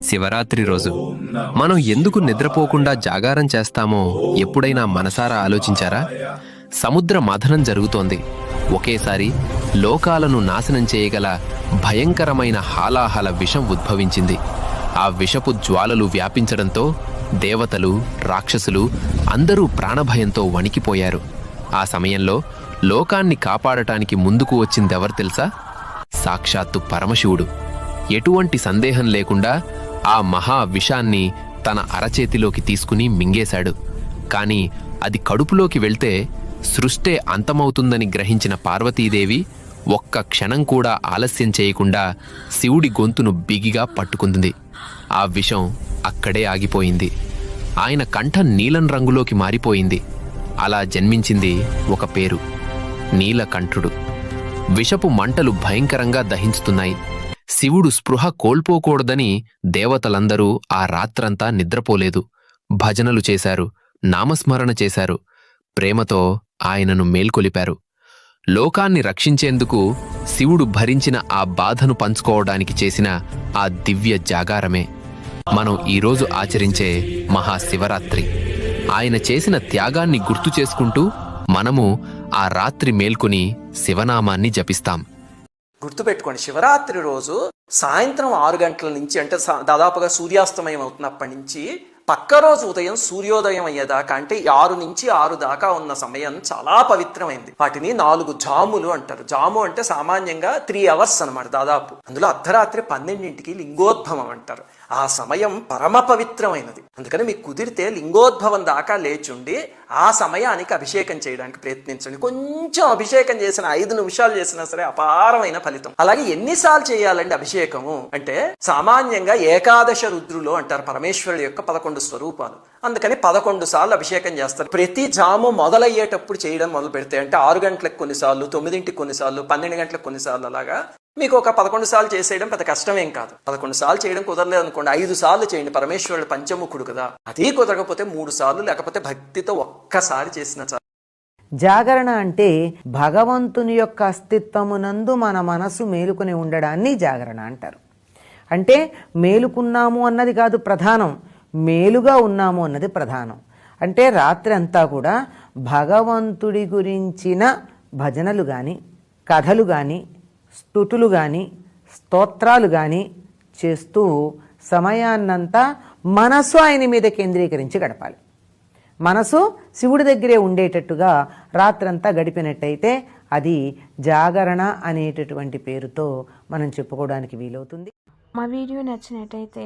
శివరాత్రి రోజు మనం ఎందుకు నిద్రపోకుండా జాగారం చేస్తామో ఎప్పుడైనా మనసారా ఆలోచించారా? సముద్ర మథనం జరుగుతోంది. ఒకేసారి లోకాలను నాశనం చేయగల భయంకరమైన హాలాహల విషం ఉద్భవించింది. ఆ విషపు జ్వాలలు వ్యాపించడంతో దేవతలు, రాక్షసులు అందరూ ప్రాణభయంతో వణికిపోయారు. ఆ సమయంలో లోకాన్ని కాపాడటానికి ముందుకు వచ్చిందెవరు తెలుసా? సాక్షాత్తు పరమశివుడు. ఎటువంటి సందేహం లేకుండా ఆ మహా విషాన్ని తన అరచేతిలోకి తీసుకుని మింగేశాడు. కాని అది కడుపులోకి వెళ్తే సృష్టే అంతమవుతుందని గ్రహించిన పార్వతీదేవి ఒక్క క్షణం కూడా ఆలస్యం చేయకుండా శివుడి గొంతును బిగిగా పట్టుకుంది. ఆ విషం అక్కడే ఆగిపోయింది. ఆయన కంఠం నీలం రంగులోకి మారిపోయింది. అలా జన్మించింది ఒక పేరు, నీలకంఠుడు. విషపు మంటలు భయంకరంగా దహించుతున్నాయి. శివుడు స్పృహ కోల్పోకూడదని దేవతలందరూ ఆ రాత్రంతా నిద్రపోలేదు. భజనలు చేశారు, నామస్మరణ చేశారు, ప్రేమతో ఆయనను మేల్కొలిపారు. లోకాన్ని రక్షించేందుకు శివుడు భరించిన ఆ బాధను పంచుకోవడానికి చేసిన ఆ దివ్య జాగారమే మనం ఈరోజు ఆచరించే మహాశివరాత్రి. ఆయన చేసిన త్యాగాన్ని గుర్తు చేసుకుంటూ మనము ఆ రాత్రి మేల్కొని శివనామాన్ని జపిస్తాం. గుర్తుపెట్టుకోండి, శివరాత్రి రోజు సాయంత్రం 6 గంటల నుంచి, అంటే దాదాపుగా సూర్యాస్తమయం అవుతున్నప్పటి నుంచి పక్క రోజు ఉదయం సూర్యోదయం అయ్యేదాకా, అంటే 6 నుంచి 6 దాకా ఉన్న సమయం చాలా పవిత్రమైంది. వాటిని 4 జాములు అంటారు. జాము అంటే సామాన్యంగా 3 అవర్స్ అనమాట దాదాపు. అందులో అర్ధరాత్రి 12ంటికి లింగోద్భవం అంటారు. ఆ సమయం పరమ పవిత్రమైనది. అందుకని మీకు కుదిరితే లింగోద్భవం దాకా లేచుండి ఆ సమయానికి అభిషేకం చేయడానికి ప్రయత్నించండి. కొంచెం అభిషేకం చేసిన 5 నిమిషాలు చేసినా సరే అపారమైన ఫలితం. అలాగే ఎన్నిసార్లు చేయాలండి అభిషేకము అంటే, సామాన్యంగా ఏకాదశ రుద్రులు అంటారు పరమేశ్వరుడు యొక్క 11 స్వరూపాలు. అందుకని 11 సార్లు అభిషేకం చేస్తారు. ప్రతి జాము మొదలయ్యేటప్పుడు చేయడం మొదలు పెడితే, అంటే 6 గంటలకు కొన్నిసార్లు, 9ంటికి కొన్నిసార్లు, 12 గంటలకు కొన్నిసార్లు, అలాగా మీకు ఒక 11 సార్లు చేసేయడం పెద్ద కష్టమేం కాదు. 11 సార్లు చేయడం కుదరలేదు అనుకోండి, 5 సార్లు చేయండి. పరమేశ్వరుడు పంచముఖుడు కదా. అది కుదరకపోతే 3 సార్లు, లేకపోతే భక్తితో ఒక్కసారి చేసిన చాలు. జాగరణ అంటే భగవంతుని యొక్క అస్తిత్వమునందు మన మనసు మేలుకొని ఉండడాన్ని జాగరణ అంటారు. అంటే మేలుకున్నాము అన్నది కాదు ప్రధానం, మేలుగా ఉన్నాము అన్నది ప్రధానం. అంటే రాత్రి అంతా కూడా భగవంతుడి గురించిన భజనలు కానీ, కథలు కానీ, స్తుతులు కానీ, స్తోత్రాలు కానీ చేస్తూ సమయాన్నంతా మనసు ఆయన మీద కేంద్రీకరించి గడపాలి. మనసు శివుడి దగ్గరే ఉండేటట్టుగా రాత్రంతా గడిపినట్టయితే అది జాగరణ అనేటటువంటి పేరుతో మనం చెప్పుకోవడానికి వీలవుతుంది. మా వీడియో నచ్చినట్టయితే